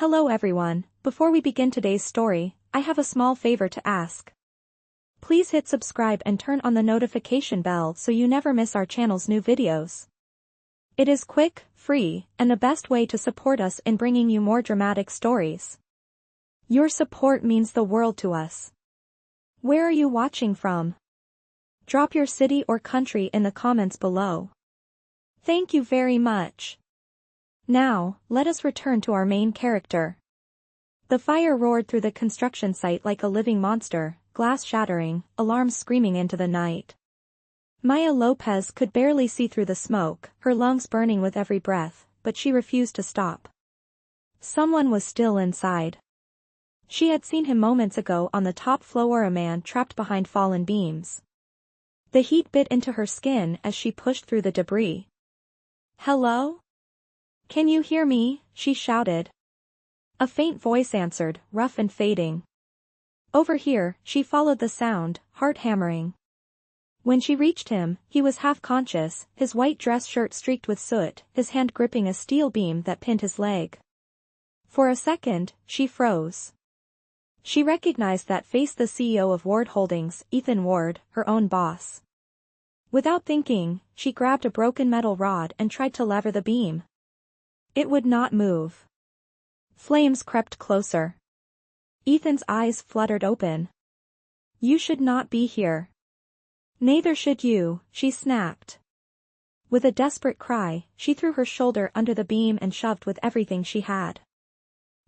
Hello everyone, before we begin today's story, I have a small favor to ask. Please hit subscribe and turn on the notification bell so you never miss our channel's new videos. It is quick, free, and the best way to support us in bringing you more dramatic stories. Your support means the world to us. Where are you watching from? Drop your city or country in the comments below. Thank you very much. Now, let us return to our main character. The fire roared through the construction site like a living monster, glass shattering, alarms screaming into the night. Maya Lopez could barely see through the smoke, her lungs burning with every breath, but she refused to stop. Someone was still inside. She had seen him moments ago on the top floor, a man trapped behind fallen beams. The heat bit into her skin as she pushed through the debris. "Hello? Can you hear me?" she shouted. A faint voice answered, rough and fading. Over here, she followed the sound, heart hammering. When she reached him, he was half conscious, his white dress shirt streaked with soot, his hand gripping a steel beam that pinned his leg. For a second, she froze. She recognized that face, the CEO of Ward Holdings, Ethan Ward, her own boss. Without thinking, she grabbed a broken metal rod and tried to lever the beam. It would not move. Flames crept closer. Ethan's eyes fluttered open. "You should not be here." "Neither should you," she snapped. With a desperate cry, she threw her shoulder under the beam and shoved with everything she had.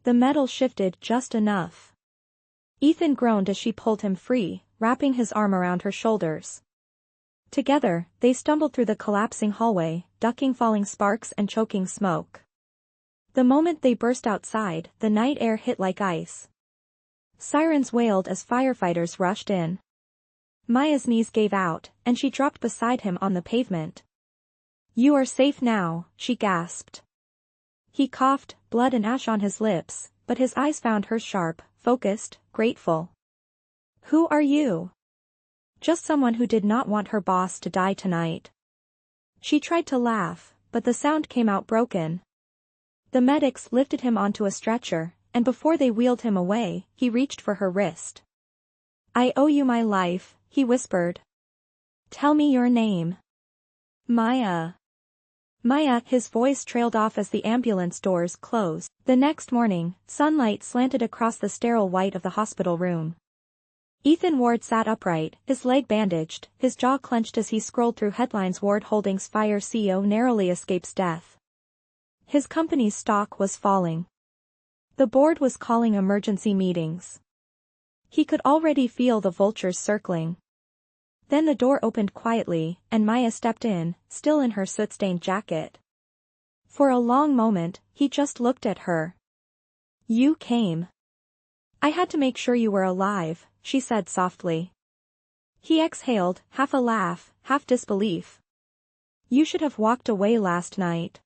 The metal shifted just enough. Ethan groaned as she pulled him free, wrapping his arm around her shoulders. Together, they stumbled through the collapsing hallway, ducking falling sparks and choking smoke. The moment they burst outside, the night air hit like ice. Sirens wailed as firefighters rushed in. Maya's knees gave out, and she dropped beside him on the pavement. "You are safe now," she gasped. He coughed, blood and ash on his lips, but his eyes found hers sharp, focused, grateful. "Who are you?" "Just someone who did not want her boss to die tonight." She tried to laugh, but the sound came out broken. The medics lifted him onto a stretcher, and before they wheeled him away, he reached for her wrist. "I owe you my life," he whispered. "Tell me your name." "Maya." "Maya," his voice trailed off as the ambulance doors closed. The next morning, sunlight slanted across the sterile white of the hospital room. Ethan Ward sat upright, his leg bandaged, his jaw clenched as he scrolled through headlines. Ward Holdings fire CEO narrowly escapes death. His company's stock was falling. The board was calling emergency meetings. He could already feel the vultures circling. Then the door opened quietly, and Maya stepped in, still in her soot-stained jacket. For a long moment, he just looked at her. "You came. I had to make sure you were alive," she said softly. He exhaled, half a laugh, half disbelief. "You should have walked away last night.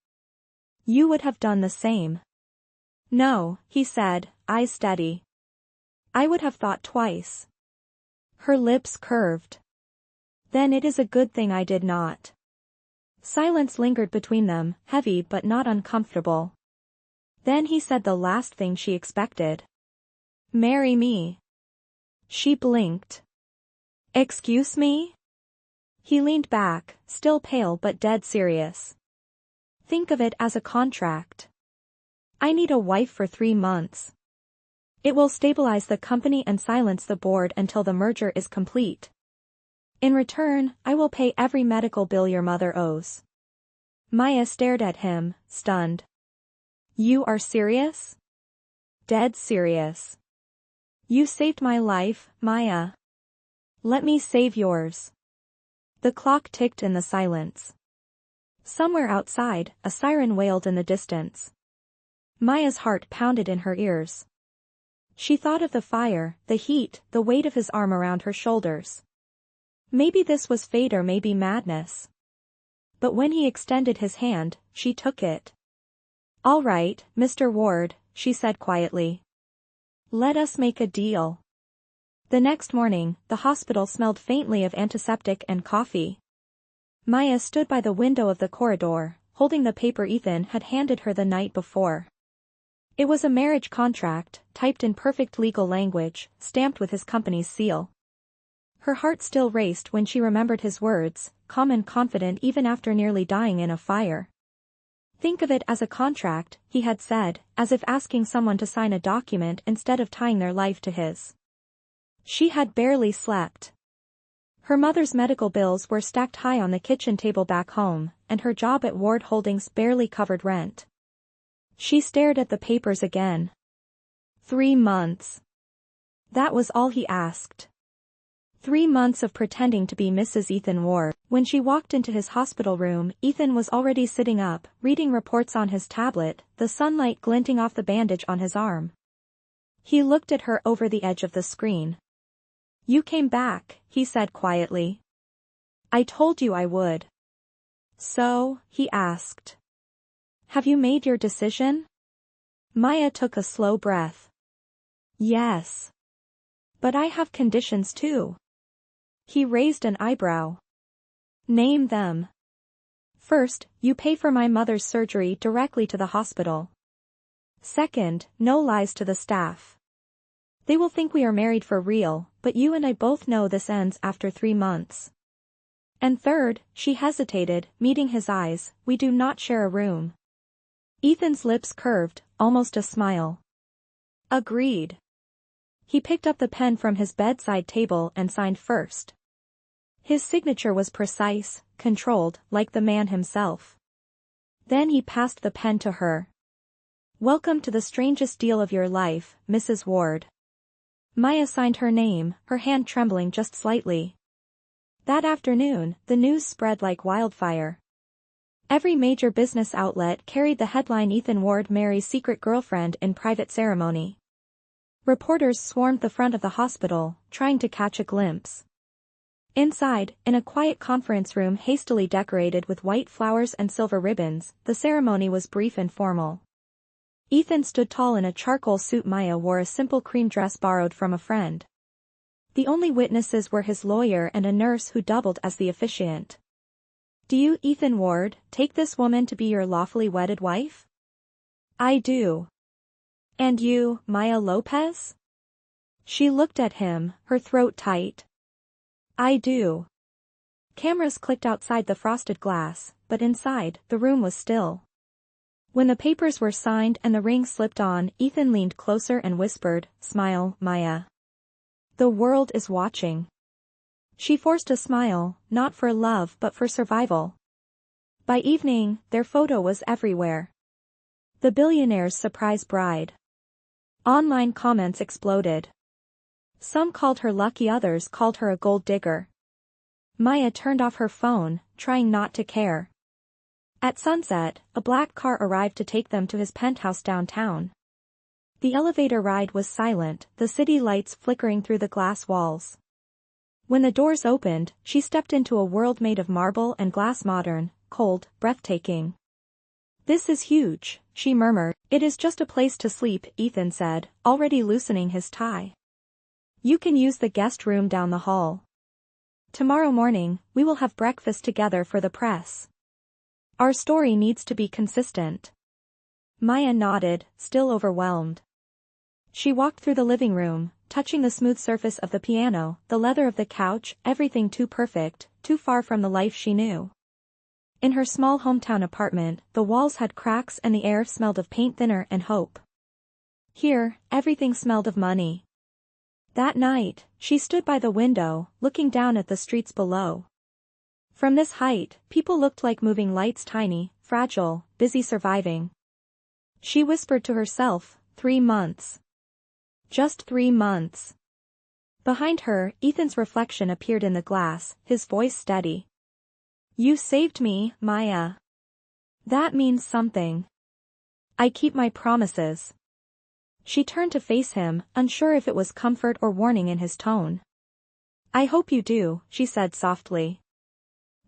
You would have done the same." "No," he said, eyes steady. "I would have thought twice." Her lips curved. "Then it is a good thing I did not." Silence lingered between them, heavy but not uncomfortable. Then he said the last thing she expected. "Marry me." She blinked. "Excuse me?" He leaned back, still pale but dead serious. "Think of it as a contract. I need a wife for 3 months. It will stabilize the company and silence the board until the merger is complete. In return, I will pay every medical bill your mother owes." Maya stared at him, stunned. "You are serious?" "Dead serious. You saved my life, Maya. Let me save yours." The clock ticked in the silence. Somewhere outside, a siren wailed in the distance. Maya's heart pounded in her ears. She thought of the fire, the heat, the weight of his arm around her shoulders. Maybe this was fate or maybe madness. But when he extended his hand, she took it. "All right, Mr. Ward," she said quietly. "Let us make a deal." The next morning, the hospital smelled faintly of antiseptic and coffee. Maya stood by the window of the corridor, holding the paper Ethan had handed her the night before. It was a marriage contract, typed in perfect legal language, stamped with his company's seal. Her heart still raced when she remembered his words, calm and confident even after nearly dying in a fire. "Think of it as a contract," he had said, as if asking someone to sign a document instead of tying their life to his. She had barely slept. Her mother's medical bills were stacked high on the kitchen table back home, and her job at Ward Holdings barely covered rent. She stared at the papers again. 3 months. That was all he asked. 3 months of pretending to be Mrs. Ethan Ward. When she walked into his hospital room, Ethan was already sitting up, reading reports on his tablet, the sunlight glinting off the bandage on his arm. He looked at her over the edge of the screen. "You came back," he said quietly. "I told you I would." "So?" he asked. "Have you made your decision?" Maya took a slow breath. "Yes. But I have conditions too." He raised an eyebrow. "Name them." "First, you pay for my mother's surgery directly to the hospital. Second, no lies to the staff. They will think we are married for real, but you and I both know this ends after 3 months. And third," she hesitated, meeting his eyes, "we do not share a room." Ethan's lips curved, almost a smile. "Agreed." He picked up the pen from his bedside table and signed first. His signature was precise, controlled, like the man himself. Then he passed the pen to her. "Welcome to the strangest deal of your life, Mrs. Ward." Maya signed her name, her hand trembling just slightly. That afternoon, the news spread like wildfire. Every major business outlet carried the headline, "Ethan Ward marries secret girlfriend in private ceremony." Reporters swarmed the front of the hospital, trying to catch a glimpse. Inside, in a quiet conference room hastily decorated with white flowers and silver ribbons, the ceremony was brief and formal. Ethan stood tall in a charcoal suit. Maya wore a simple cream dress borrowed from a friend. The only witnesses were his lawyer and a nurse who doubled as the officiant. "Do you, Ethan Ward, take this woman to be your lawfully wedded wife?" "I do." "And you, Maya Lopez?" She looked at him, her throat tight. "I do." Cameras clicked outside the frosted glass, but inside, the room was still. When the papers were signed and the ring slipped on, Ethan leaned closer and whispered, "Smile, Maya. The world is watching." She forced a smile, not for love but for survival. By evening, their photo was everywhere. The billionaire's surprise bride. Online comments exploded. Some called her lucky, others called her a gold digger. Maya turned off her phone, trying not to care. At sunset, a black car arrived to take them to his penthouse downtown. The elevator ride was silent, the city lights flickering through the glass walls. When the doors opened, she stepped into a world made of marble and glass, modern, cold, breathtaking. "This is huge," she murmured. "It is just a place to sleep," Ethan said, already loosening his tie. "You can use the guest room down the hall. Tomorrow morning, we will have breakfast together for the press. Our story needs to be consistent." Maya nodded, still overwhelmed. She walked through the living room, touching the smooth surface of the piano, the leather of the couch, everything too perfect, too far from the life she knew. In her small hometown apartment, the walls had cracks and the air smelled of paint thinner and hope. Here, everything smelled of money. That night, she stood by the window, looking down at the streets below. From this height, people looked like moving lights, tiny, fragile, busy surviving. She whispered to herself, 3 months. Just 3 months. Behind her, Ethan's reflection appeared in the glass, his voice steady. "You saved me, Maya. That means something. I keep my promises." She turned to face him, unsure if it was comfort or warning in his tone. "I hope you do," she said softly.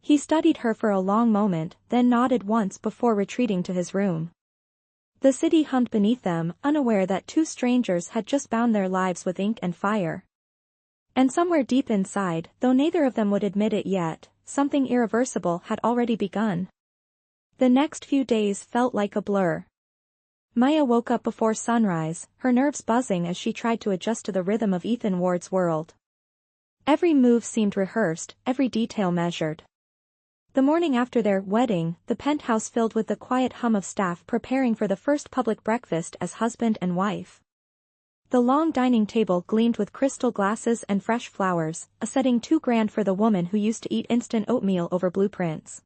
He studied her for a long moment, then nodded once before retreating to his room. The city hummed beneath them, unaware that 2 strangers had just bound their lives with ink and fire. And somewhere deep inside, though neither of them would admit it yet, something irreversible had already begun. The next few days felt like a blur. Maya woke up before sunrise, her nerves buzzing as she tried to adjust to the rhythm of Ethan Ward's world. Every move seemed rehearsed, every detail measured. The morning after their wedding, the penthouse filled with the quiet hum of staff preparing for the first public breakfast as husband and wife. The long dining table gleamed with crystal glasses and fresh flowers, a setting too grand for the woman who used to eat instant oatmeal over blueprints.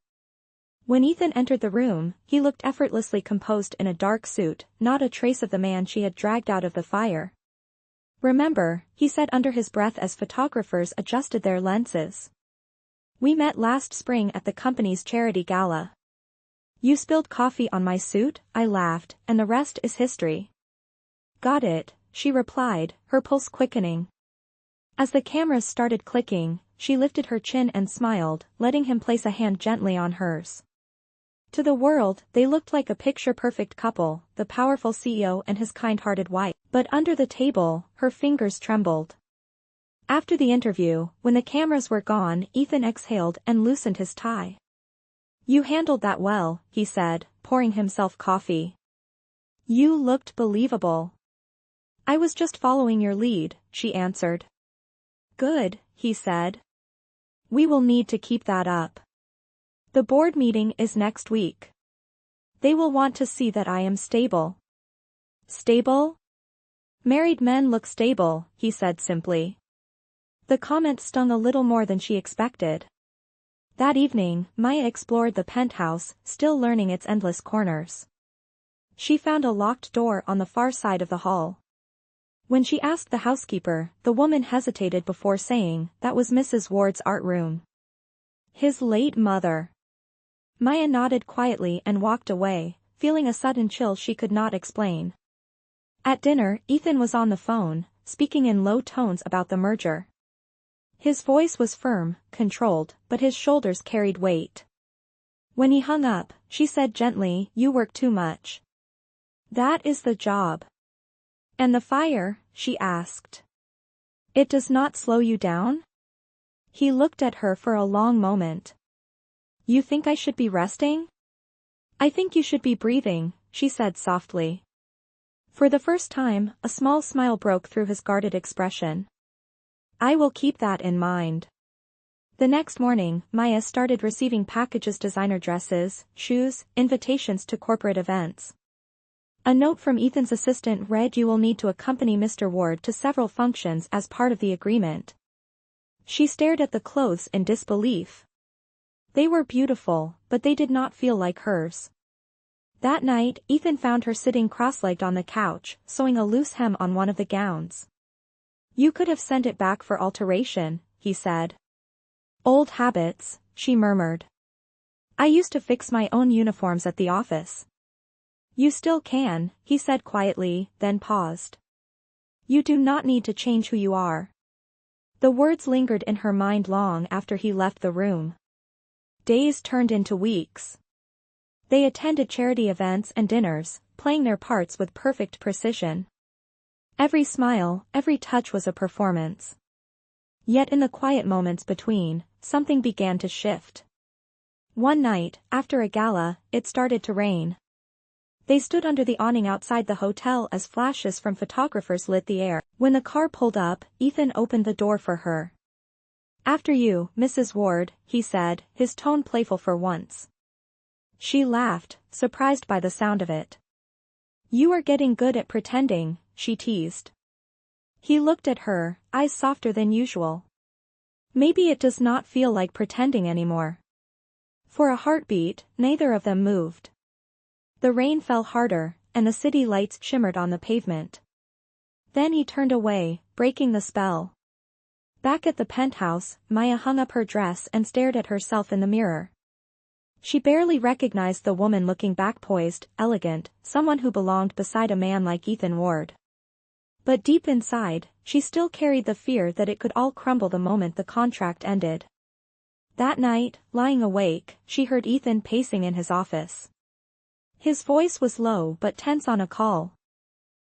When Ethan entered the room, he looked effortlessly composed in a dark suit, not a trace of the man she had dragged out of the fire. "Remember," he said under his breath as photographers adjusted their lenses. "We met last spring at the company's charity gala. You spilled coffee on my suit," I laughed, "and the rest is history." "Got it," she replied, her pulse quickening. As the cameras started clicking, she lifted her chin and smiled, letting him place a hand gently on hers. To the world, they looked like a picture-perfect couple, the powerful CEO and his kind-hearted wife. But under the table, her fingers trembled. After the interview, when the cameras were gone, Ethan exhaled and loosened his tie. "You handled that well," he said, pouring himself coffee. "You looked believable." "I was just following your lead," she answered. "Good," he said. "We will need to keep that up. The board meeting is next week. They will want to see that I am stable." "Stable?" "Married men look stable," he said simply. The comment stung a little more than she expected. That evening, Maya explored the penthouse, still learning its endless corners. She found a locked door on the far side of the hall. When she asked the housekeeper, the woman hesitated before saying, "That was Mrs. Ward's art room." "His late mother." Maya nodded quietly and walked away, feeling a sudden chill she could not explain. At dinner, Ethan was on the phone, speaking in low tones about the merger. His voice was firm, controlled, but his shoulders carried weight. When he hung up, she said gently, "You work too much." "That is the job." "And the fire?" she asked. "It does not slow you down?" He looked at her for a long moment. "You think I should be resting?" "I think you should be breathing," she said softly. For the first time, a small smile broke through his guarded expression. "I will keep that in mind." The next morning, Maya started receiving packages: designer dresses, shoes, invitations to corporate events. A note from Ethan's assistant read, "You will need to accompany Mr. Ward to several functions as part of the agreement." She stared at the clothes in disbelief. They were beautiful, but they did not feel like hers. That night, Ethan found her sitting cross-legged on the couch, sewing a loose hem on one of the gowns. "You could have sent it back for alteration," he said. "Old habits," she murmured. "I used to fix my own uniforms at the office." "You still can," he said quietly, then paused. "You do not need to change who you are." The words lingered in her mind long after he left the room. Days turned into weeks. They attended charity events and dinners, playing their parts with perfect precision. Every smile, every touch was a performance. Yet in the quiet moments between, something began to shift. One night, after a gala, it started to rain. They stood under the awning outside the hotel as flashes from photographers lit the air. When the car pulled up, Ethan opened the door for her. "After you, Mrs. Ward," he said, his tone playful for once. She laughed, surprised by the sound of it. "You are getting good at pretending," she teased. He looked at her, eyes softer than usual. "Maybe it does not feel like pretending anymore." For a heartbeat, neither of them moved. The rain fell harder, and the city lights shimmered on the pavement. Then he turned away, breaking the spell. Back at the penthouse, Maya hung up her dress and stared at herself in the mirror. She barely recognized the woman looking back, poised, elegant, someone who belonged beside a man like Ethan Ward. But deep inside, she still carried the fear that it could all crumble the moment the contract ended. That night, lying awake, she heard Ethan pacing in his office. His voice was low but tense on a call.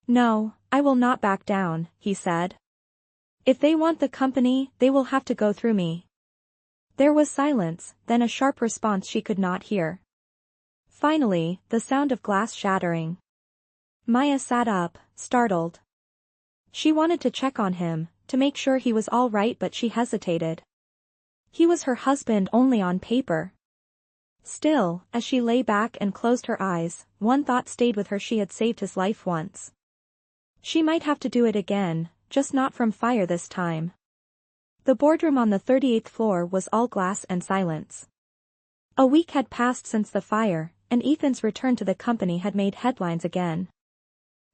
"No, I will not back down," he said. "If they want the company, they will have to go through me." There was silence, then a sharp response she could not hear. Finally, the sound of glass shattering. Maya sat up, startled. She wanted to check on him, to make sure he was all right, but she hesitated. He was her husband only on paper. Still, as she lay back and closed her eyes, one thought stayed with her: she had saved his life once. She might have to do it again, just not from fire this time. The boardroom on the 38th floor was all glass and silence. A week had passed since the fire, and Ethan's return to the company had made headlines again.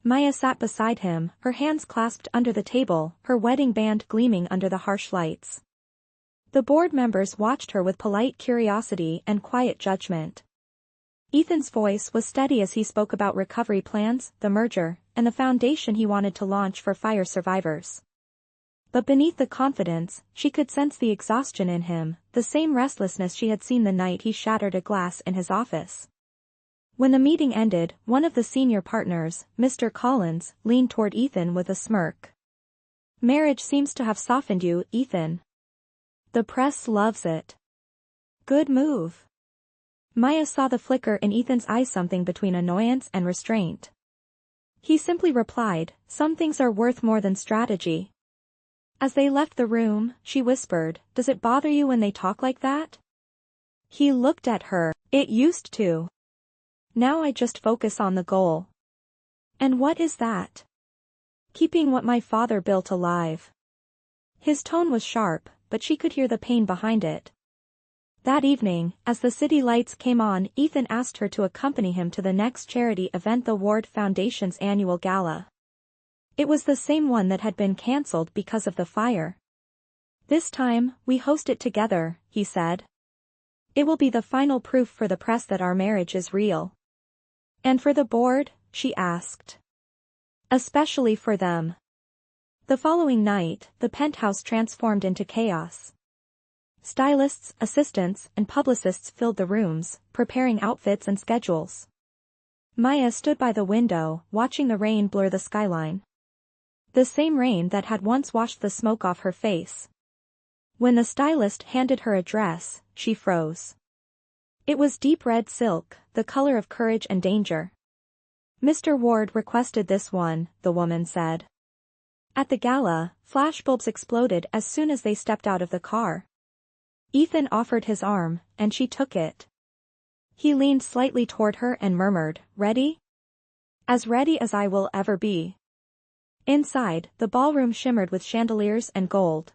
Maya sat beside him, her hands clasped under the table, her wedding band gleaming under the harsh lights. The board members watched her with polite curiosity and quiet judgment. Ethan's voice was steady as he spoke about recovery plans, the merger, and the foundation he wanted to launch for fire survivors. But beneath the confidence, she could sense the exhaustion in him, the same restlessness she had seen the night he shattered a glass in his office. When the meeting ended, one of the senior partners, Mr. Collins, leaned toward Ethan with a smirk. "Marriage seems to have softened you, Ethan. The press loves it. Good move." Maya saw the flicker in Ethan's eyes, something between annoyance and restraint. He simply replied, "Some things are worth more than strategy." As they left the room, she whispered, "Does it bother you when they talk like that?" He looked at her. "It used to. Now I just focus on the goal." "And what is that?" "Keeping what my father built alive." His tone was sharp, but she could hear the pain behind it. That evening, as the city lights came on, Ethan asked her to accompany him to the next charity event, the Ward Foundation's annual gala. It was the same one that had been cancelled because of the fire. "This time, we host it together," he said. "It will be the final proof for the press that our marriage is real." "And for the board?" she asked. "Especially for them." The following night, the penthouse transformed into chaos. Stylists, assistants, and publicists filled the rooms, preparing outfits and schedules. Maya stood by the window, watching the rain blur the skyline. The same rain that had once washed the smoke off her face. When the stylist handed her a dress, she froze. It was deep red silk, the color of courage and danger. "Mr. Ward requested this one," the woman said. At the gala, flashbulbs exploded as soon as they stepped out of the car. Ethan offered his arm, and she took it. He leaned slightly toward her and murmured, "Ready?" "As ready as I will ever be." Inside, the ballroom shimmered with chandeliers and gold.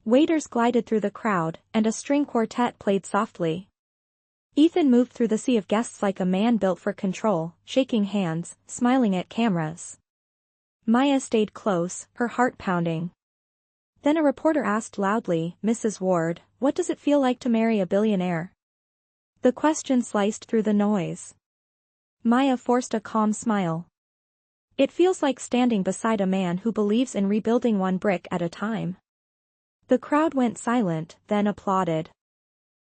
Waiters glided through the crowd, and a string quartet played softly. Ethan moved through the sea of guests like a man built for control, shaking hands, smiling at cameras. Maya stayed close, her heart pounding. Then a reporter asked loudly, "Mrs. Ward, what does it feel like to marry a billionaire?" The question sliced through the noise. Maya forced a calm smile. "It feels like standing beside a man who believes in rebuilding one brick at a time." The crowd went silent, then applauded.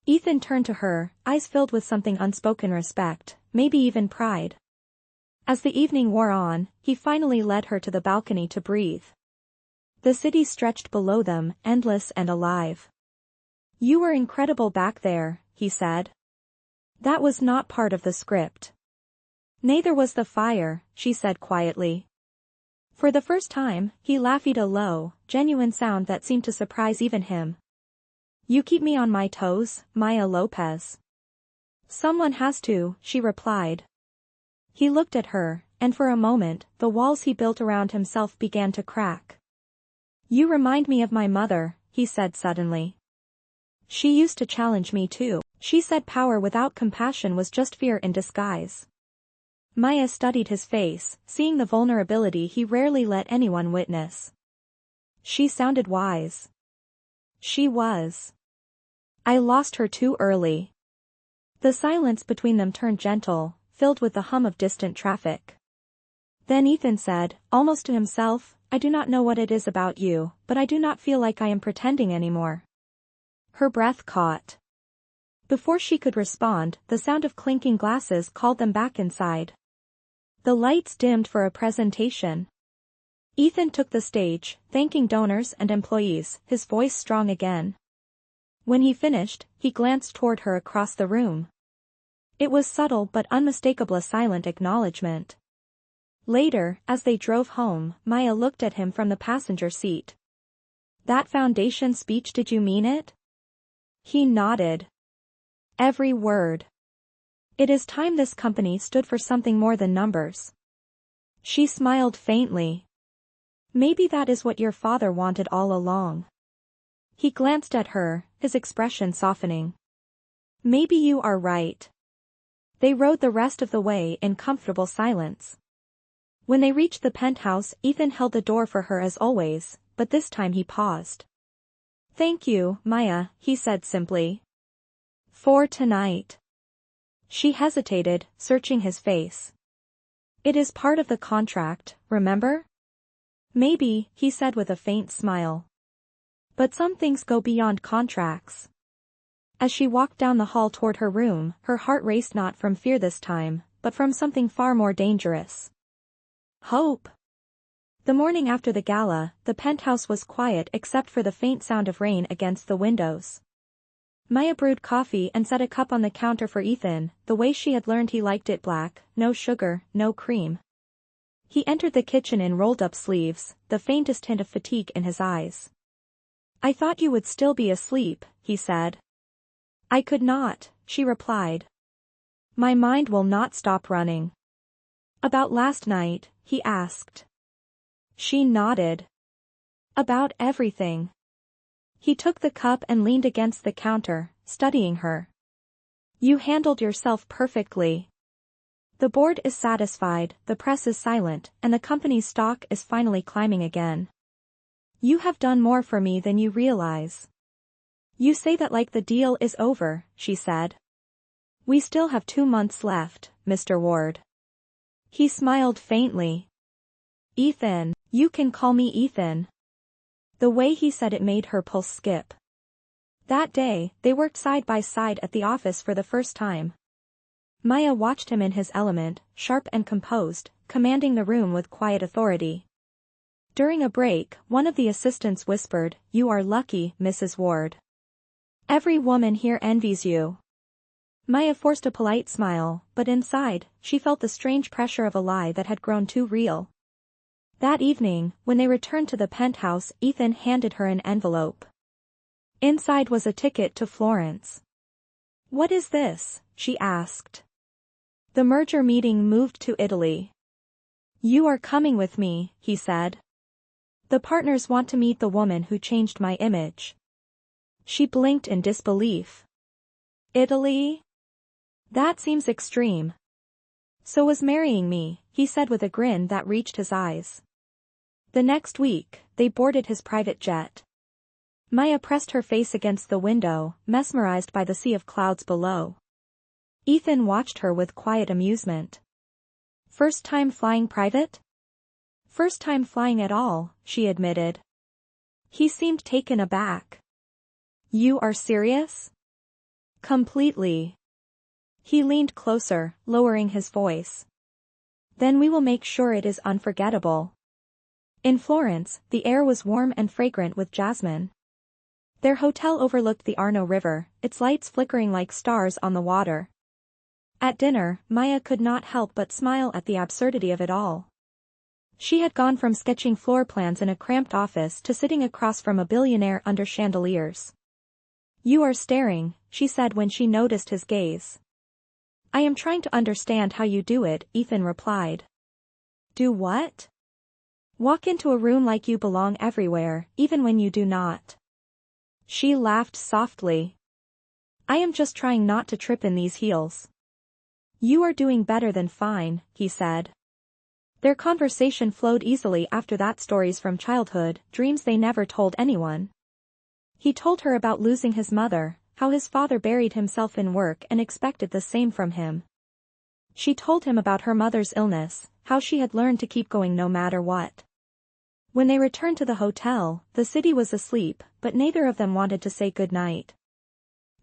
Ethan turned to her, eyes filled with something unspoken: respect, maybe even pride. As the evening wore on, he finally led her to the balcony to breathe. The city stretched below them, endless and alive. "You were incredible back there," he said. "That was not part of the script." "Neither was the fire," she said quietly. For the first time, he laughed, a low, genuine sound that seemed to surprise even him. "You keep me on my toes, Maya Lopez." "Someone has to," she replied. He looked at her, and for a moment, the walls he built around himself began to crack. "You remind me of my mother," he said suddenly. "She used to challenge me too." She said power without compassion was just fear in disguise. Maya studied his face, seeing the vulnerability he rarely let anyone witness. She sounded wise. She was. "I lost her too early." The silence between them turned gentle, filled with the hum of distant traffic. Then Ethan said, almost to himself, "I do not know what it is about you, but I do not feel like I am pretending anymore." Her breath caught. Before she could respond, the sound of clinking glasses called them back inside. The lights dimmed for a presentation. Ethan took the stage, thanking donors and employees, his voice strong again. When he finished, he glanced toward her across the room. It was subtle but unmistakable, a silent acknowledgement. Later, as they drove home, Maya looked at him from the passenger seat. That foundation speech, did you mean it? He nodded. Every word. It is time this company stood for something more than numbers. She smiled faintly. Maybe that is what your father wanted all along. He glanced at her, his expression softening. Maybe you are right. They rode the rest of the way in comfortable silence. When they reached the penthouse, Ethan held the door for her as always, but this time he paused. Thank you, Maya, he said simply. For tonight. She hesitated, searching his face. It is part of the contract, remember? Maybe, he said with a faint smile. But some things go beyond contracts. As she walked down the hall toward her room, her heart raced not from fear this time, but from something far more dangerous. Hope. The morning after the gala, the penthouse was quiet except for the faint sound of rain against the windows. Maya brewed coffee and set a cup on the counter for Ethan, the way she had learned he liked it black, no sugar, no cream. He entered the kitchen in rolled-up sleeves, the faintest hint of fatigue in his eyes. I thought you would still be asleep, he said. I could not, she replied. My mind will not stop running. About last night, he asked. She nodded. About everything. He took the cup and leaned against the counter, studying her. You handled yourself perfectly. The board is satisfied, the press is silent, and the company's stock is finally climbing again. You have done more for me than you realize. You say that like the deal is over, she said. We still have 2 months left, Mr. Ward. He smiled faintly. Ethan, you can call me Ethan. The way he said it made her pulse skip. That day, they worked side by side at the office for the first time. Maya watched him in his element, sharp and composed, commanding the room with quiet authority. During a break, one of the assistants whispered, You are lucky, Mrs. Ward. Every woman here envies you. Maya forced a polite smile, but inside, she felt the strange pressure of a lie that had grown too real. That evening, when they returned to the penthouse, Ethan handed her an envelope. Inside was a ticket to Florence. What is this? She asked. The merger meeting moved to Italy. You are coming with me, he said. The partners want to meet the woman who changed my image. She blinked in disbelief. Italy? That seems extreme. So was marrying me, he said with a grin that reached his eyes. The next week, they boarded his private jet. Maya pressed her face against the window, mesmerized by the sea of clouds below. Ethan watched her with quiet amusement. First time flying private? First time flying at all, she admitted. He seemed taken aback. You are serious? Completely. He leaned closer, lowering his voice. Then we will make sure it is unforgettable. In Florence, the air was warm and fragrant with jasmine. Their hotel overlooked the Arno River, its lights flickering like stars on the water. At dinner, Maya could not help but smile at the absurdity of it all. She had gone from sketching floor plans in a cramped office to sitting across from a billionaire under chandeliers. You are staring, she said when she noticed his gaze. I am trying to understand how you do it, Ethan replied. Do what? Walk into a room like you belong everywhere, even when you do not. She laughed softly. I am just trying not to trip in these heels. You are doing better than fine, he said. Their conversation flowed easily after that, stories from childhood, dreams they never told anyone. He told her about losing his mother, how his father buried himself in work and expected the same from him. She told him about her mother's illness, how she had learned to keep going no matter what. When they returned to the hotel, the city was asleep, but neither of them wanted to say goodnight.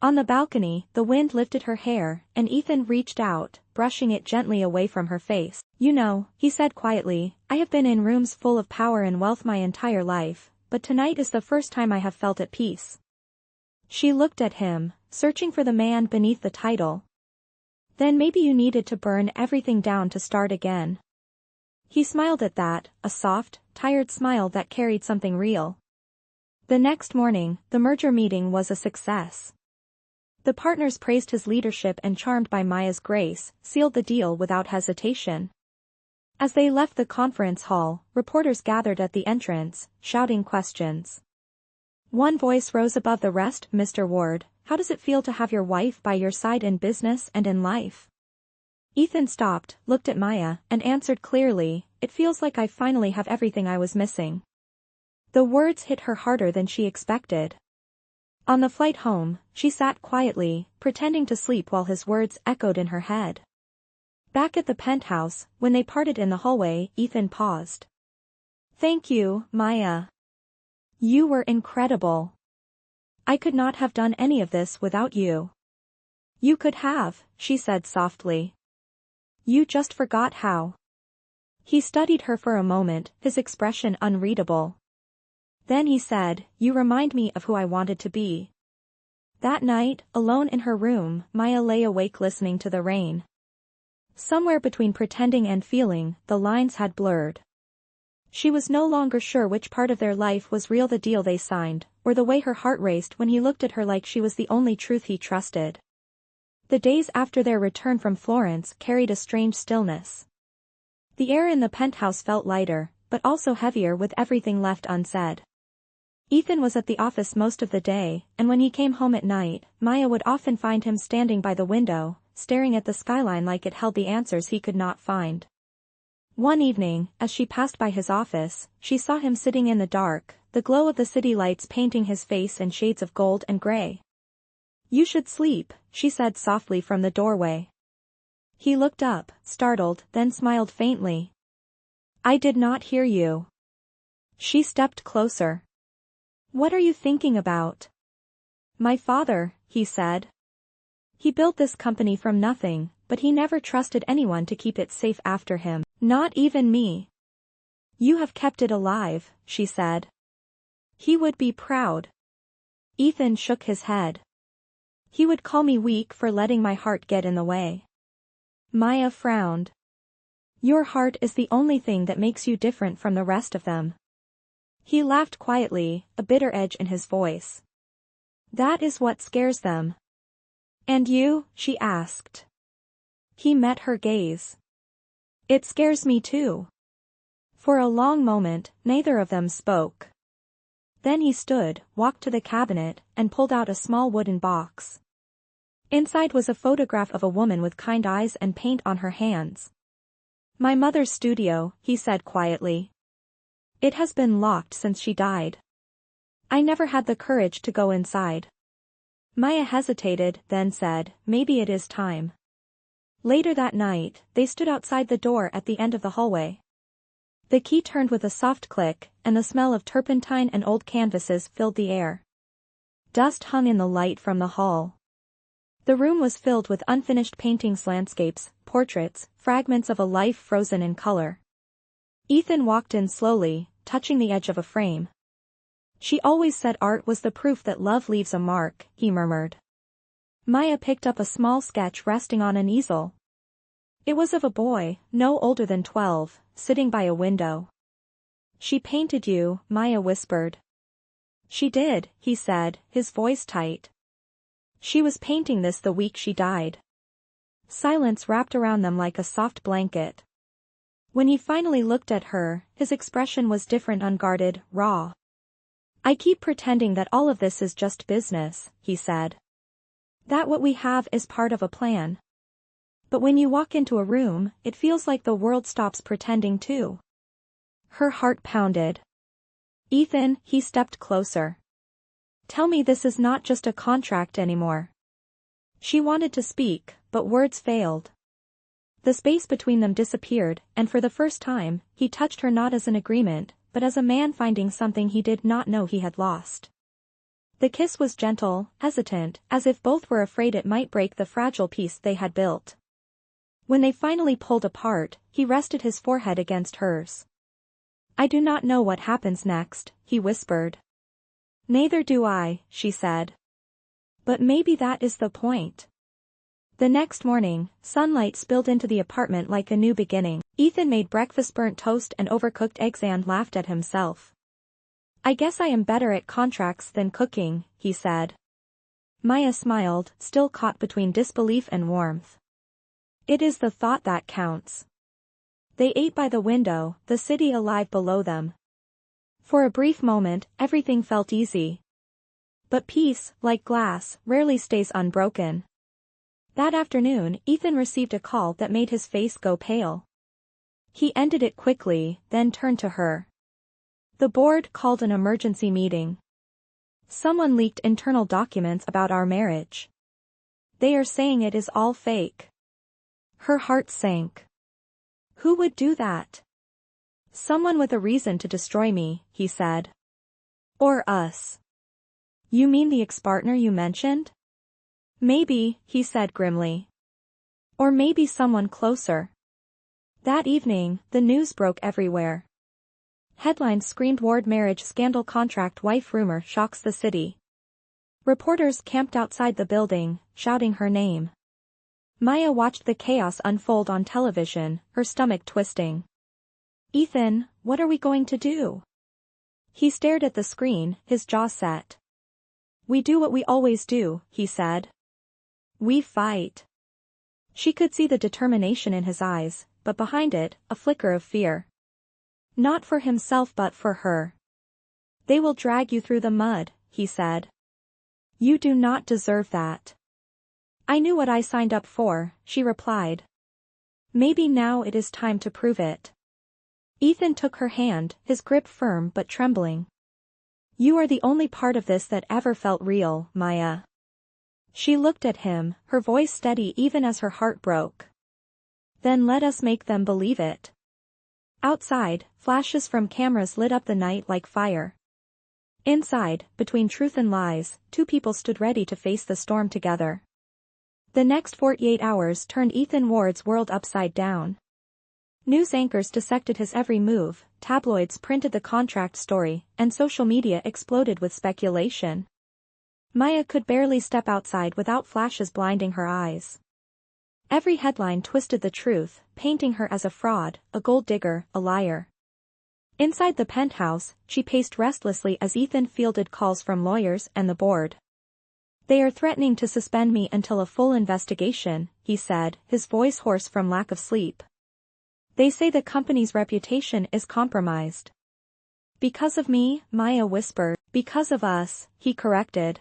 On the balcony, the wind lifted her hair, and Ethan reached out, brushing it gently away from her face. You know, he said quietly, I have been in rooms full of power and wealth my entire life, but tonight is the first time I have felt at peace. She looked at him, searching for the man beneath the title. Then maybe you needed to burn everything down to start again. He smiled at that, a soft, tired smile that carried something real. The next morning, the merger meeting was a success. The partners praised his leadership and, charmed by Maya's grace, sealed the deal without hesitation. As they left the conference hall, reporters gathered at the entrance, shouting questions. One voice rose above the rest. "Mr. Ward, how does it feel to have your wife by your side in business and in life?" Ethan stopped, looked at Maya, and answered clearly, "It feels like I finally have everything I was missing." The words hit her harder than she expected. On the flight home, she sat quietly, pretending to sleep while his words echoed in her head. Back at the penthouse, when they parted in the hallway, Ethan paused. "Thank you, Maya. You were incredible. I could not have done any of this without you." "You could have," she said softly. "You just forgot how." He studied her for a moment, his expression unreadable. Then he said, "You remind me of who I wanted to be." That night, alone in her room, Maya lay awake listening to the rain. Somewhere between pretending and feeling, the lines had blurred. She was no longer sure which part of their life was real, the deal they signed, or the way her heart raced when he looked at her like she was the only truth he trusted. The days after their return from Florence carried a strange stillness. The air in the penthouse felt lighter, but also heavier with everything left unsaid. Ethan was at the office most of the day, and when he came home at night, Maya would often find him standing by the window, staring at the skyline like it held the answers he could not find. One evening, as she passed by his office, she saw him sitting in the dark, the glow of the city lights painting his face in shades of gold and gray. "You should sleep," she said softly from the doorway. He looked up, startled, then smiled faintly. "I did not hear you." She stepped closer. "What are you thinking about?" "My father," he said. "He built this company from nothing, but he never trusted anyone to keep it safe after him. Not even me." "You have kept it alive," she said. "He would be proud." Ethan shook his head. "He would call me weak for letting my heart get in the way." Maya frowned. "Your heart is the only thing that makes you different from the rest of them." He laughed quietly, a bitter edge in his voice. "That is what scares them." "And you?" she asked. He met her gaze. "It scares me too." For a long moment, neither of them spoke. Then he stood, walked to the cabinet, and pulled out a small wooden box. Inside was a photograph of a woman with kind eyes and paint on her hands. "My mother's studio," he said quietly. "It has been locked since she died. I never had the courage to go inside." Maya hesitated, then said, "Maybe it is time." Later that night, they stood outside the door at the end of the hallway. The key turned with a soft click, and the smell of turpentine and old canvases filled the air. Dust hung in the light from the hall. The room was filled with unfinished paintings, landscapes, portraits, fragments of a life frozen in color. Ethan walked in slowly, touching the edge of a frame. "She always said art was the proof that love leaves a mark," he murmured. Maya picked up a small sketch resting on an easel. It was of a boy, no older than 12, sitting by a window. "She painted you," Maya whispered. "She did," he said, his voice tight. "She was painting this the week she died." Silence wrapped around them like a soft blanket. When he finally looked at her, his expression was different, unguarded, raw. "I keep pretending that all of this is just business," he said. "That what we have is part of a plan. But when you walk into a room, it feels like the world stops pretending too." Her heart pounded. "Ethan," he stepped closer. "Tell me this is not just a contract anymore." She wanted to speak, but words failed. The space between them disappeared, and for the first time, he touched her not as an agreement, but as a man finding something he did not know he had lost. The kiss was gentle, hesitant, as if both were afraid it might break the fragile peace they had built. When they finally pulled apart, he rested his forehead against hers. "I do not know what happens next," he whispered. "Neither do I," she said. "But maybe that is the point." The next morning, sunlight spilled into the apartment like a new beginning. Ethan made breakfast, burnt toast and overcooked eggs, and laughed at himself. I guess I am better at contracts than cooking, he said. Maya smiled, still caught between disbelief and warmth. It is the thought that counts. They ate by the window, the city alive below them. For a brief moment, everything felt easy. But peace, like glass, rarely stays unbroken. That afternoon, Ethan received a call that made his face go pale. He ended it quickly, then turned to her. The board called an emergency meeting. Someone leaked internal documents about our marriage. They are saying it is all fake. Her heart sank. Who would do that? Someone with a reason to destroy me, he said. Or us. You mean the ex-partner you mentioned? Maybe, he said grimly. Or maybe someone closer. That evening, the news broke everywhere. Headlines screamed Ward marriage scandal, contract wife rumor shocks the city. Reporters camped outside the building, shouting her name. Maya watched the chaos unfold on television, her stomach twisting. Ethan, what are we going to do? He stared at the screen, his jaw set. We do what we always do, he said. We fight. She could see the determination in his eyes, but behind it, a flicker of fear. Not for himself but for her. They will drag you through the mud, he said. You do not deserve that. I knew what I signed up for, she replied. Maybe now it is time to prove it. Ethan took her hand, his grip firm but trembling. You are the only part of this that ever felt real, Maya. She looked at him, her voice steady even as her heart broke. Then let us make them believe it. Outside, flashes from cameras lit up the night like fire. Inside, between truth and lies, two people stood ready to face the storm together. The next 48 hours turned Ethan Ward's world upside down. News anchors dissected his every move, tabloids printed the contract story, and social media exploded with speculation. Maya could barely step outside without flashes blinding her eyes. Every headline twisted the truth, painting her as a fraud, a gold digger, a liar. Inside the penthouse, she paced restlessly as Ethan fielded calls from lawyers and the board. They are threatening to suspend me until a full investigation, he said, his voice hoarse from lack of sleep. They say the company's reputation is compromised. Because of me, Maya whispered. Because of us, he corrected.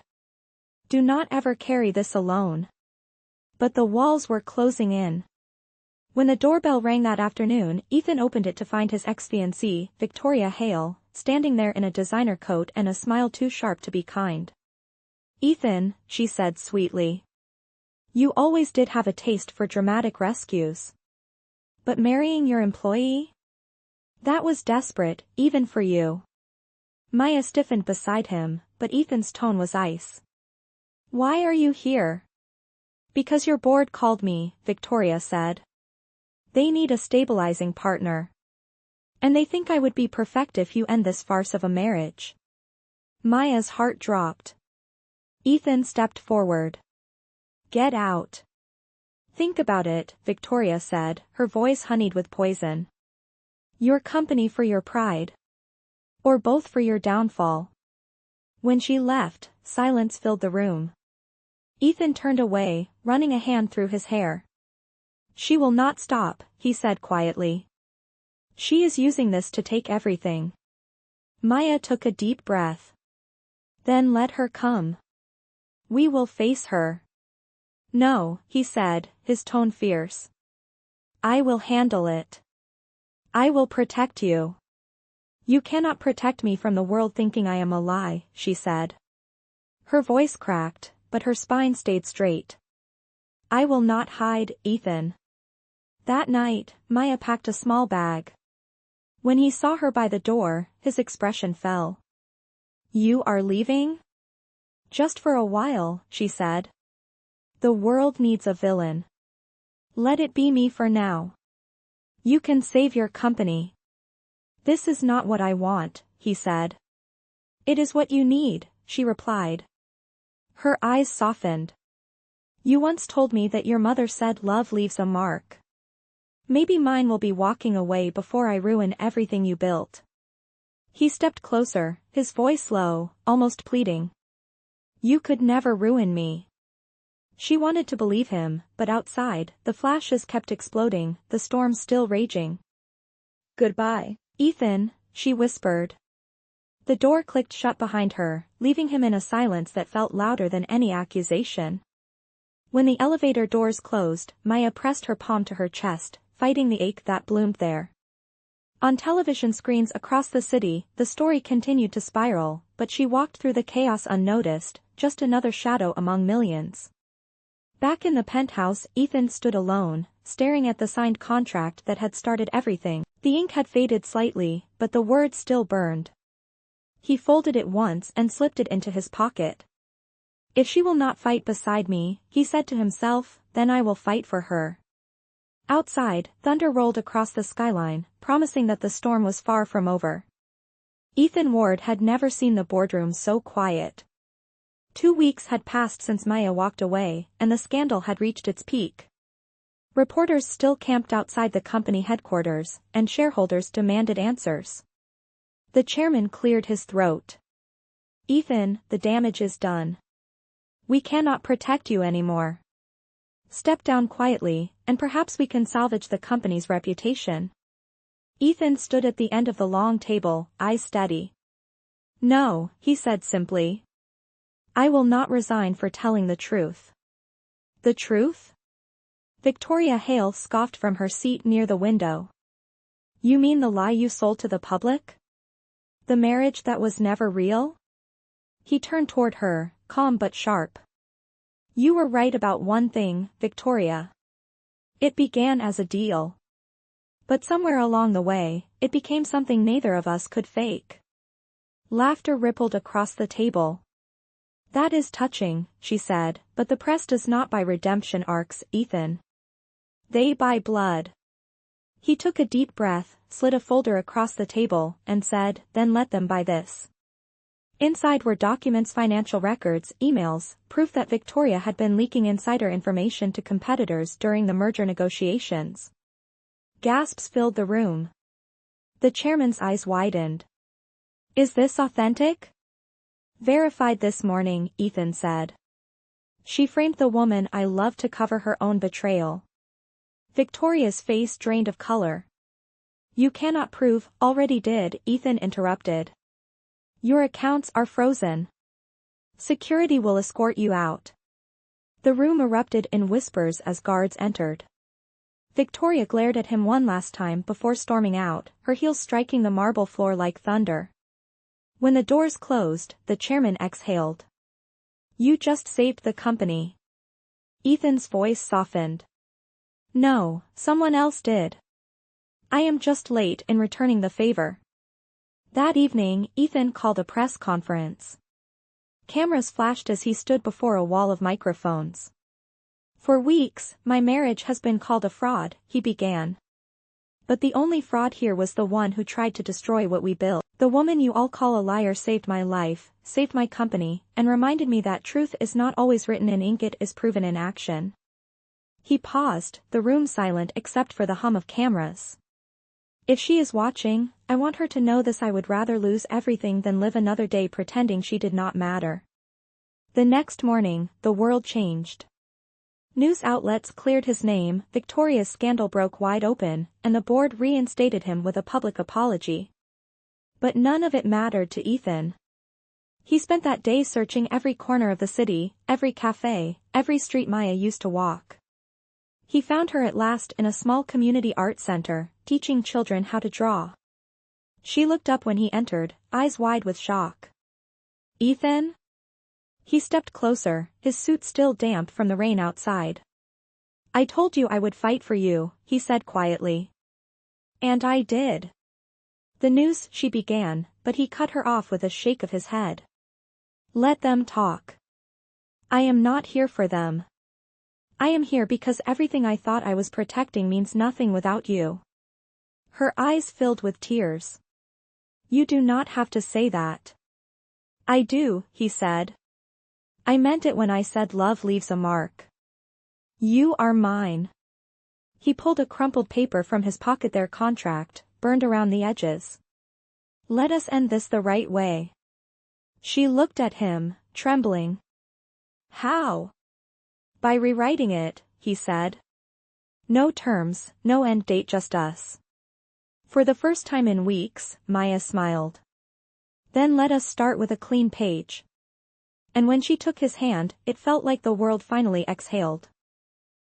Do not ever carry this alone. But the walls were closing in. When the doorbell rang that afternoon, Ethan opened it to find his ex-fiancée, Victoria Hale, standing there in a designer coat and a smile too sharp to be kind. Ethan, she said sweetly. You always did have a taste for dramatic rescues. But marrying your employee? That was desperate, even for you. Maya stiffened beside him, but Ethan's tone was ice. Why are you here? Because your board called me, Victoria said. They need a stabilizing partner. And they think I would be perfect if you end this farce of a marriage. Maya's heart dropped. Ethan stepped forward. Get out. Think about it, Victoria said, her voice honeyed with poison. Your company for your pride. Or both for your downfall. When she left, silence filled the room. Ethan turned away, running a hand through his hair. She will not stop, he said quietly. She is using this to take everything. Maya took a deep breath. Then let her come. We will face her. No, he said, his tone fierce. I will handle it. I will protect you. You cannot protect me from the world thinking I am a lie, she said. Her voice cracked, but her spine stayed straight. I will not hide, Ethan. That night, Maya packed a small bag. When he saw her by the door, his expression fell. You are leaving? Just for a while, she said. The world needs a villain. Let it be me for now. You can save your company. This is not what I want, he said. It is what you need, she replied. Her eyes softened. You once told me that your mother said love leaves a mark. Maybe mine will be walking away before I ruin everything you built. He stepped closer, his voice low, almost pleading. You could never ruin me. She wanted to believe him, but outside, the flashes kept exploding, the storm still raging. Goodbye, Ethan, she whispered. The door clicked shut behind her, leaving him in a silence that felt louder than any accusation. When the elevator doors closed, Maya pressed her palm to her chest, fighting the ache that bloomed there. On television screens across the city, the story continued to spiral, but she walked through the chaos unnoticed, just another shadow among millions. Back in the penthouse, Ethan stood alone, staring at the signed contract that had started everything. The ink had faded slightly, but the word still burned. He folded it once and slipped it into his pocket. If she will not fight beside me, he said to himself, then I will fight for her. Outside, thunder rolled across the skyline, promising that the storm was far from over. Ethan Ward had never seen the boardroom so quiet. 2 weeks had passed since Maya walked away, and the scandal had reached its peak. Reporters still camped outside the company headquarters, and shareholders demanded answers. The chairman cleared his throat. Ethan, the damage is done. We cannot protect you anymore. Step down quietly, and perhaps we can salvage the company's reputation. Ethan stood at the end of the long table, eyes steady. No, he said simply. I will not resign for telling the truth. The truth? Victoria Hale scoffed from her seat near the window. You mean the lie you sold to the public? The marriage that was never real? He turned toward her, calm but sharp. You were right about one thing, Victoria. It began as a deal. But somewhere along the way, it became something neither of us could fake. Laughter rippled across the table. That is touching, she said, but the press does not buy redemption arcs, Ethan. They buy blood. He took a deep breath, slid a folder across the table, and said, then let them buy this. Inside were documents, financial records, emails, proof that Victoria had been leaking insider information to competitors during the merger negotiations. Gasps filled the room. The chairman's eyes widened. Is this authentic? Verified this morning, Ethan said. She framed the woman I love to cover her own betrayal. Victoria's face drained of color. You cannot prove, already did, Ethan interrupted. Your accounts are frozen. Security will escort you out. The room erupted in whispers as guards entered. Victoria glared at him one last time before storming out, her heels striking the marble floor like thunder. When the doors closed, the chairman exhaled. You just saved the company. Ethan's voice softened. No, someone else did. I am just late in returning the favor. That evening, Ethan called a press conference. Cameras flashed as he stood before a wall of microphones. For weeks, my marriage has been called a fraud, he began. But the only fraud here was the one who tried to destroy what we built. The woman you all call a liar saved my life, saved my company, and reminded me that truth is not always written in ink, it is proven in action. He paused, the room silent except for the hum of cameras. If she is watching, I want her to know this: I would rather lose everything than live another day pretending she did not matter. The next morning, the world changed. News outlets cleared his name, Victoria's scandal broke wide open, and the board reinstated him with a public apology. But none of it mattered to Ethan. He spent that day searching every corner of the city, every cafe, every street Maya used to walk. He found her at last in a small community art center, teaching children how to draw. She looked up when he entered, eyes wide with shock. Ethan? He stepped closer, his suit still damp from the rain outside. I told you I would fight for you, he said quietly. And I did. The news, she began, but he cut her off with a shake of his head. Let them talk. I am not here for them. I am here because everything I thought I was protecting means nothing without you. Her eyes filled with tears. You do not have to say that. I do, he said. I meant it when I said love leaves a mark. You are mine. He pulled a crumpled paper from his pocket. Their contract, burned around the edges. Let us end this the right way. She looked at him, trembling. How? By rewriting it, he said. No terms, no end date, just us. For the first time in weeks, Maya smiled. Then let us start with a clean page. And when she took his hand, it felt like the world finally exhaled.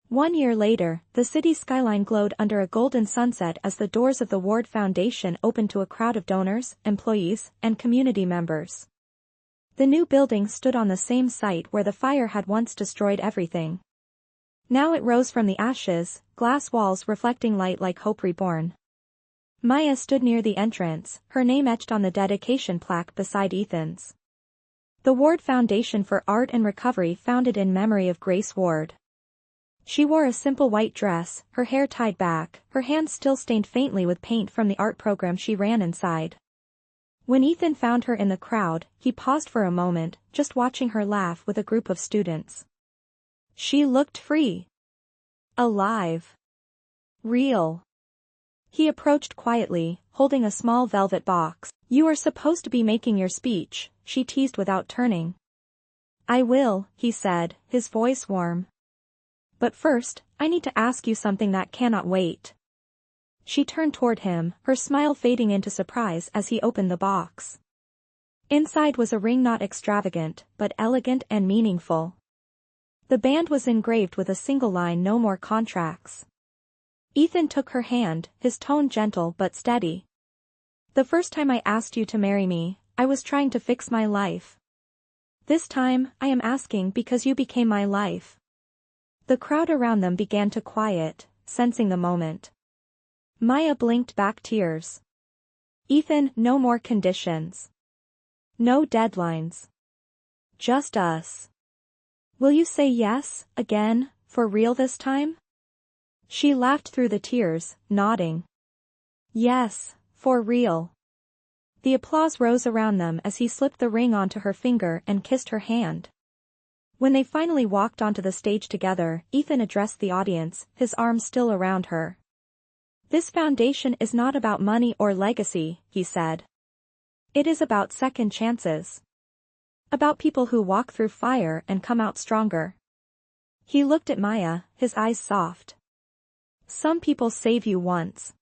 1 year later, the city skyline glowed under a golden sunset as the doors of the Ward Foundation opened to a crowd of donors, employees, and community members. The new building stood on the same site where the fire had once destroyed everything. Now it rose from the ashes, glass walls reflecting light like hope reborn. Maya stood near the entrance, her name etched on the dedication plaque beside Ethan's. The Ward Foundation for Art and Recovery, founded in memory of Grace Ward. She wore a simple white dress, her hair tied back, her hands still stained faintly with paint from the art program she ran inside. When Ethan found her in the crowd, he paused for a moment, just watching her laugh with a group of students. She looked free. Alive. Real. He approached quietly, holding a small velvet box. You are supposed to be making your speech, she teased without turning. I will, he said, his voice warm. But first, I need to ask you something that cannot wait. She turned toward him, her smile fading into surprise as he opened the box. Inside was a ring not extravagant, but elegant and meaningful. The band was engraved with a single line, no more contracts. Ethan took her hand, his tone gentle but steady. The first time I asked you to marry me, I was trying to fix my life. This time, I am asking because you became my life. The crowd around them began to quiet, sensing the moment. Maya blinked back tears. Ethan, no more conditions. No deadlines. Just us. Will you say yes, again, for real this time? She laughed through the tears, nodding. Yes, for real. The applause rose around them as he slipped the ring onto her finger and kissed her hand. When they finally walked onto the stage together, Ethan addressed the audience, his arms still around her. This foundation is not about money or legacy, he said. It is about second chances. About people who walk through fire and come out stronger. He looked at Maya, his eyes soft. Some people save you once.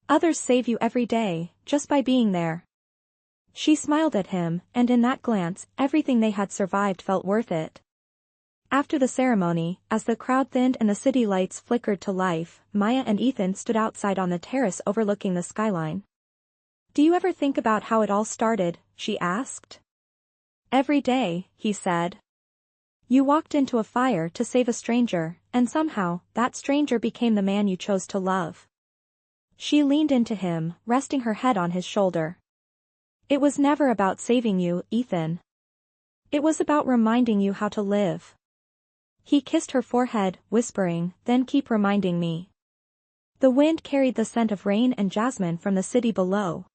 Others save you every day, just by being there. She smiled at him, and in that glance, everything they had survived felt worth it. After the ceremony, as the crowd thinned and the city lights flickered to life, Maya and Ethan stood outside on the terrace overlooking the skyline. Do you ever think about how it all started? She asked. Every day, he said. You walked into a fire to save a stranger, and somehow, that stranger became the man you chose to love. She leaned into him, resting her head on his shoulder. It was never about saving you, Ethan. It was about reminding you how to live. He kissed her forehead, whispering, then keep reminding me. The wind carried the scent of rain and jasmine from the city below.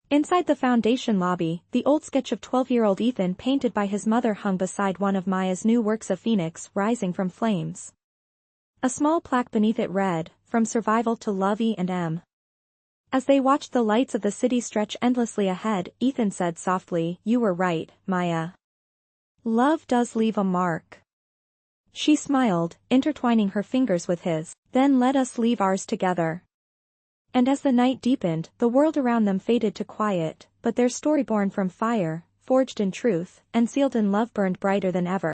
Inside the foundation lobby, the old sketch of 12-year-old Ethan painted by his mother hung beside one of Maya's new works, a phoenix rising from flames. A small plaque beneath it read, From Survival to Love E&M. As they watched the lights of the city stretch endlessly ahead, Ethan said softly, You were right, Maya. Love does leave a mark. She smiled, intertwining her fingers with his. Then let us leave ours together. And as the night deepened, the world around them faded to quiet, but their story born from fire, forged in truth, and sealed in love burned brighter than ever.